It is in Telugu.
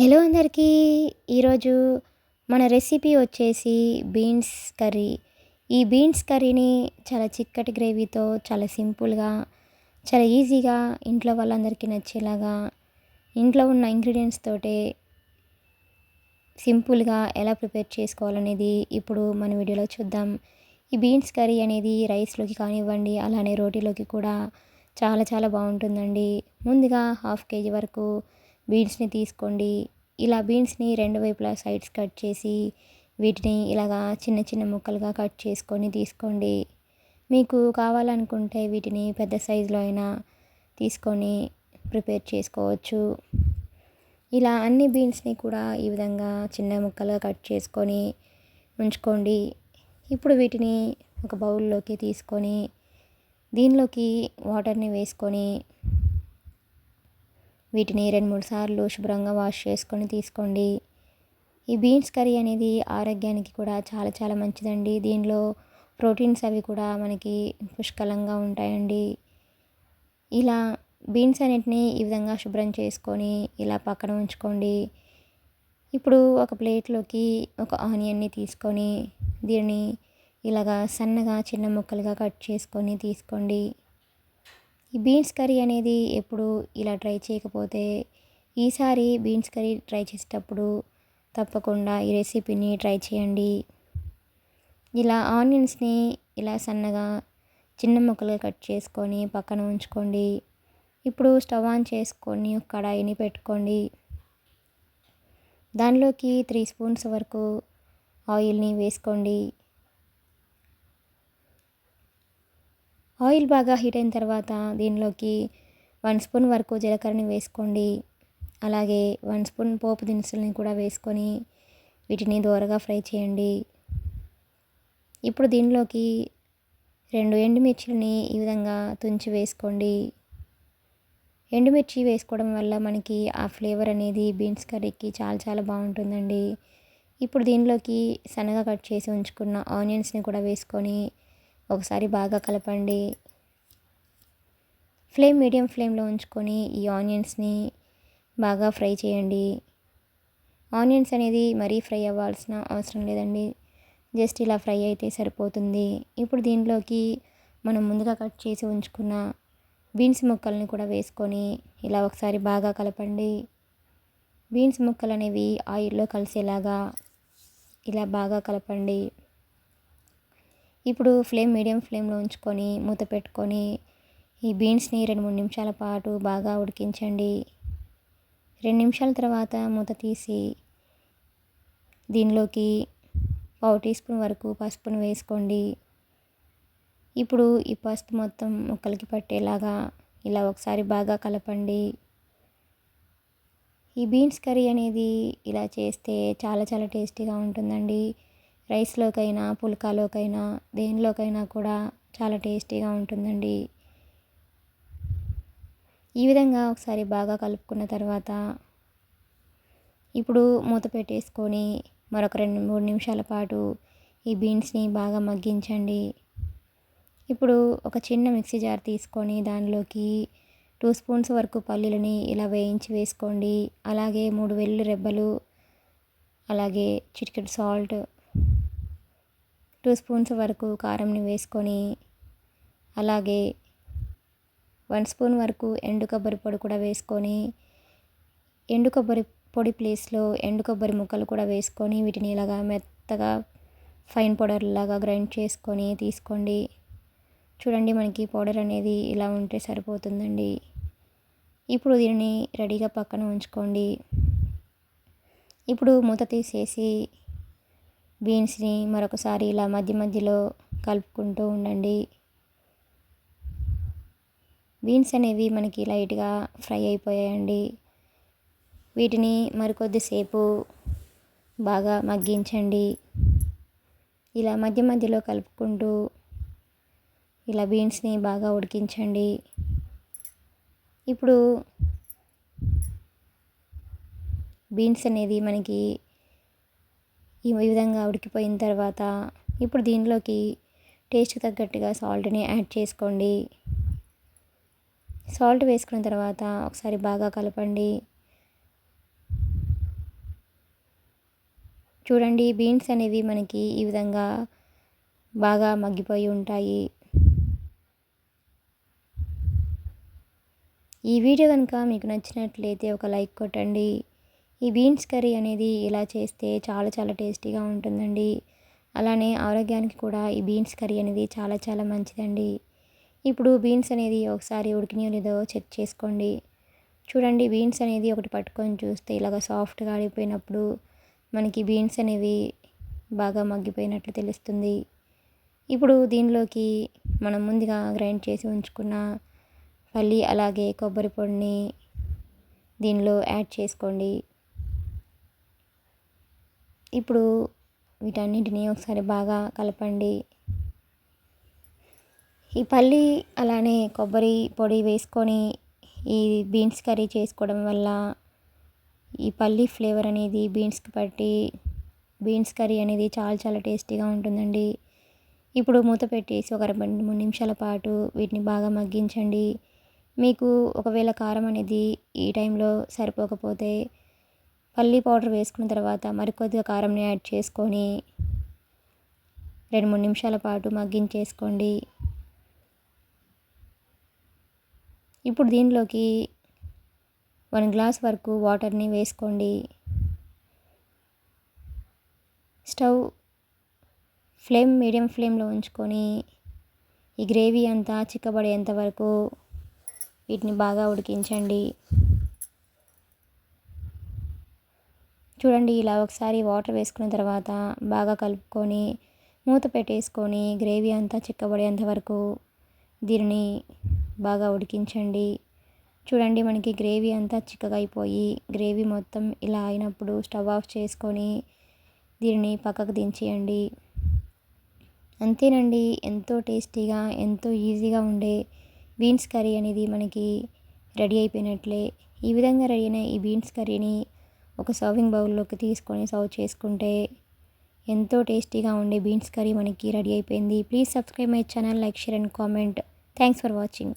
హలో అందరికీ. ఈరోజు మన రెసిపీ వచ్చేసి బీన్స్ కర్రీ. ఈ బీన్స్ కర్రీని చాలా చిక్కటి గ్రేవీతో చాలా సింపుల్గా, చాలా ఈజీగా ఇంట్లో వాళ్ళందరికీ నచ్చేలాగా ఇంట్లో ఉన్న ఇంగ్రీడియంట్స్ తోటే సింపుల్గా ఎలా ప్రిపేర్ చేసుకోవాలనేది ఇప్పుడు మన వీడియోలో చూద్దాం. ఈ బీన్స్ కర్రీ అనేది రైస్లోకి కానివ్వండి, అలానే రోటీలోకి కూడా చాలా చాలా బాగుంటుందండి. ముందుగా 1/2 కేజీ వరకు బీన్స్ని తీసుకోండి. ఇలా బీన్స్ని రెండు వైపులా సైడ్స్ కట్ చేసి వీటిని ఇలాగా చిన్న చిన్న ముక్కలుగా కట్ చేసుకొని తీసుకోండి. మీకు కావాలనుకుంటే వీటిని పెద్ద సైజులో అయినా తీసుకొని ప్రిపేర్ చేసుకోవచ్చు. ఇలా అన్ని బీన్స్ని కూడా ఈ విధంగా చిన్న ముక్కలుగా కట్ చేసుకొని ఉంచుకోండి. ఇప్పుడు వీటిని ఒక బౌల్లోకి తీసుకొని దీనిలోకి వాటర్ని వేసుకొని వీటిని 2-3 సార్లు శుభ్రంగా వాష్ చేసుకొని తీసుకోండి. ఈ బీన్స్ కర్రీ అనేది ఆరోగ్యానికి కూడా చాలా చాలా మంచిదండి. దీనిలో ప్రోటీన్స్ అవి కూడా మనకి పుష్కలంగా ఉంటాయండి. ఇలా బీన్స్ అన్నిటిని ఈ విధంగా శుభ్రం చేసుకొని ఇలా పక్కన ఉంచుకోండి. ఇప్పుడు ఒక ప్లేట్లోకి ఒక ఆనియన్ని తీసుకొని దీన్ని ఇలాగా సన్నగా చిన్న ముక్కలుగా కట్ చేసుకొని తీసుకోండి. ఈ బీన్స్ కర్రీ అనేది ఎప్పుడు ఇలా ట్రై చేయకపోతే ఈసారి బీన్స్ కర్రీ ట్రై చేసేటప్పుడు తప్పకుండా ఈ రెసిపీని ట్రై చేయండి. ఇలా ఆనియన్స్ని ఇలా సన్నగా చిన్న ముక్కలుగా కట్ చేసుకొని పక్కన ఉంచుకోండి. ఇప్పుడు స్టవ్ ఆన్ చేసుకొని ఒక కడాయిని పెట్టుకోండి. దానిలోకి 3 స్పూన్స్ వరకు ఆయిల్ని వేసుకోండి. ఆయిల్ బాగా హీట్ అయిన తర్వాత దీనిలోకి 1 స్పూన్ వరకు జీలకర్రని వేసుకోండి. అలాగే 1 స్పూన్ పోపు దినుసులని కూడా వేసుకొని వీటిని దోరగా ఫ్రై చేయండి. ఇప్పుడు దీనిలోకి 2 ఎండుమిర్చిని ఈ విధంగా తుంచి వేసుకోండి. ఎండుమిర్చి వేసుకోవడం వల్ల మనకి ఆ ఫ్లేవర్ అనేది బీన్స్ కర్రీకి చాలా చాలా బాగుంటుందండి. ఇప్పుడు దీనిలోకి సన్నగా కట్ చేసి ఉంచుకున్న ఆనియన్స్ని కూడా వేసుకొని ఒకసారి బాగా కలపండి. మీడియం ఫ్లేమ్లో ఉంచుకొని ఈ ఆనియన్స్ని బాగా ఫ్రై చేయండి. ఆనియన్స్ అనేది మరీ ఫ్రై అవ్వాల్సిన అవసరం లేదండి. జస్ట్ ఇలా ఫ్రై అయితే సరిపోతుంది. ఇప్పుడు దీనిలోకి మనం ముందుగా కట్ చేసి ఉంచుకున్న బీన్స్ ముక్కల్ని కూడా వేసుకొని ఇలా ఒకసారి బాగా కలపండి. బీన్స్ ముక్కలు అనేవి ఆయిల్లో కలిసేలాగా ఇలా బాగా కలపండి. ఇప్పుడు మీడియం ఫ్లేమ్లో ఉంచుకొని మూత పెట్టుకొని ఈ బీన్స్ని 2-3 నిమిషాల పాటు బాగా ఉడికించండి. 2 నిమిషాల తర్వాత మూత తీసి దీనిలోకి 1/2 టీ స్పూన్ వరకు పసుపును వేసుకోండి. ఇప్పుడు ఈ పసుపు మొత్తం ముక్కలకి పట్టేలాగా ఇలా ఒకసారి బాగా కలపండి. ఈ బీన్స్ కర్రీ అనేది ఇలా చేస్తే చాలా చాలా టేస్టీగా ఉంటుందండి. రైస్లోకైనా, పుల్కాలోకైనా, దేనిలోకైనా కూడా చాలా టేస్టీగా ఉంటుందండి. ఈ విధంగా ఒకసారి బాగా కలుపుకున్న తర్వాత ఇప్పుడు మూత పెట్టేసుకొని మరొక 2-3 నిమిషాల పాటు ఈ బీన్స్ని బాగా మగ్గించండి. ఇప్పుడు ఒక చిన్న మిక్సీ జార్ తీసుకొని దానిలోకి 2 స్పూన్స్ వరకు పల్లీలని ఇలా వేయించి వేసుకోండి. అలాగే 3 వెల్లుల్లి రెబ్బలు, అలాగే చిటికెడు సాల్ట్, 2 స్పూన్స్ వరకు కారంని వేసుకొని అలాగే 1 స్పూన్ వరకు ఎండు కొబ్బరి పొడి కూడా వేసుకొని ఎండు కొబ్బరి పొడి ప్లేస్లో ఎండు కొబ్బరి ముక్కలు కూడా వేసుకొని వీటిని ఇలాగా మెత్తగా ఫైన్ పౌడర్ లాగా గ్రైండ్ చేసుకొని తీసుకోండి. చూడండి, మనకి పౌడర్ అనేది ఇలా ఉంటే సరిపోతుందండి. ఇప్పుడు దీనిని రెడీగా పక్కన ఉంచుకోండి. ఇప్పుడు మూత తీసేసి బీన్స్ని మరొకసారి ఇలా మధ్య మధ్యలో కలుపుకుంటూ ఉండండి. బీన్స్ అనేవి మనకి లైట్గా ఫ్రై అయిపోయాయండి. వీటిని మరికొద్దిసేపు బాగా మగ్గించండి. ఇలా మధ్య మధ్యలో కలుపుకుంటూ ఇలా బీన్స్ని బాగా ఉడికించండి. ఇప్పుడు బీన్స్ అనేది మనకి ఈ విధంగా ఉడికిపోయిన తర్వాత ఇప్పుడు దీనిలోకి టేస్ట్కి తగ్గట్టుగా సాల్ట్ని యాడ్ చేసుకోండి. సాల్ట్ వేసుకున్న తర్వాత ఒకసారి బాగా కలపండి. చూడండి బీన్స్ అనేవి మనకి ఈ విధంగా బాగా మగ్గిపోయి ఉంటాయి. ఈ వీడియో కనుక మీకు నచ్చినట్లయితే ఒక లైక్ కొట్టండి. ఈ బీన్స్ కర్రీ అనేది ఇలా చేస్తే చాలా చాలా టేస్టీగా ఉంటుందండి. అలానే ఆరోగ్యానికి కూడా ఈ బీన్స్ కర్రీ అనేది చాలా చాలా మంచిదండి. ఇప్పుడు బీన్స్ అనేది ఒకసారి ఉడికినాయో లేదో చెక్ చేసుకోండి. చూడండి బీన్స్ అనేది ఒకటి పట్టుకొని చూస్తే ఇలాగ సాఫ్ట్గా ఆడిపోయినప్పుడు మనకి బీన్స్ అనేవి బాగా మగ్గిపోయినట్లు తెలుస్తుంది. ఇప్పుడు దీనిలోకి మనం ముందుగా గ్రైండ్ చేసి ఉంచుకున్న పల్లి అలాగే కొబ్బరి పొడిని దీనిలో యాడ్ చేసుకోండి. ఇప్పుడు వీటన్నింటినీ ఒకసారి బాగా కలపండి. ఈ పల్లి అలానే కొబ్బరి పొడి వేసుకొని ఈ బీన్స్ కర్రీ చేసుకోవడం వల్ల ఈ పల్లి ఫ్లేవర్ అనేది బీన్స్కి పట్టి బీన్స్ కర్రీ అనేది చాలా చాలా టేస్టీగా ఉంటుందండి. ఇప్పుడు మూత పెట్టేసి ఒక 2-3 నిమిషాల పాటు వీటిని బాగా మగ్గించండి. మీకు ఒకవేళ కారం అనేది ఈ టైంలో సరిపోకపోతే పల్లి పౌడర్ వేసుకున్న తర్వాత మరికొద్దిగా కారంని యాడ్ చేసుకొని 2-3 నిమిషాల పాటు మగ్గించేసుకోండి. ఇప్పుడు దీనిలోకి 1 గ్లాస్ వరకు వాటర్ని వేసుకోండి. స్టవ్ మీడియం ఫ్లేమ్లో ఉంచుకొని ఈ గ్రేవీ అంతా చిక్కబడేంత వరకు వీటిని బాగా ఉడికించండి. చూడండి ఇలా ఒకసారి వాటర్ వేసుకున్న తర్వాత బాగా కలుపుకొని మూత పెట్టేసుకొని గ్రేవీ అంతా చిక్కబడేంత వరకు దీనిని బాగా ఉడికించండి. చూడండి మనకి గ్రేవీ అంతా చిక్కగా అయిపోయి గ్రేవీ మొత్తం ఇలా అయినప్పుడు స్టవ్ ఆఫ్ చేసుకొని దీనిని పక్కకు దించేయండి. అంతేనండి, ఎంతో టేస్టీగా ఎంతో ఈజీగా ఉండే బీన్స్ కర్రీ అనేది మనకి రెడీ అయిపోయినట్లే. ఈ విధంగా రెడీ అయిన ఈ బీన్స్ కర్రీని ఒక సర్వింగ్ బౌల్లోకి తీసుకొని సర్వ్ చేసుకుంటే ఎంతో టేస్టీగా ఉండే బీన్స్ కర్రీ మనకి రెడీ అయిపోయింది. Please subscribe my channel, like, share and comment. Thanks for watching.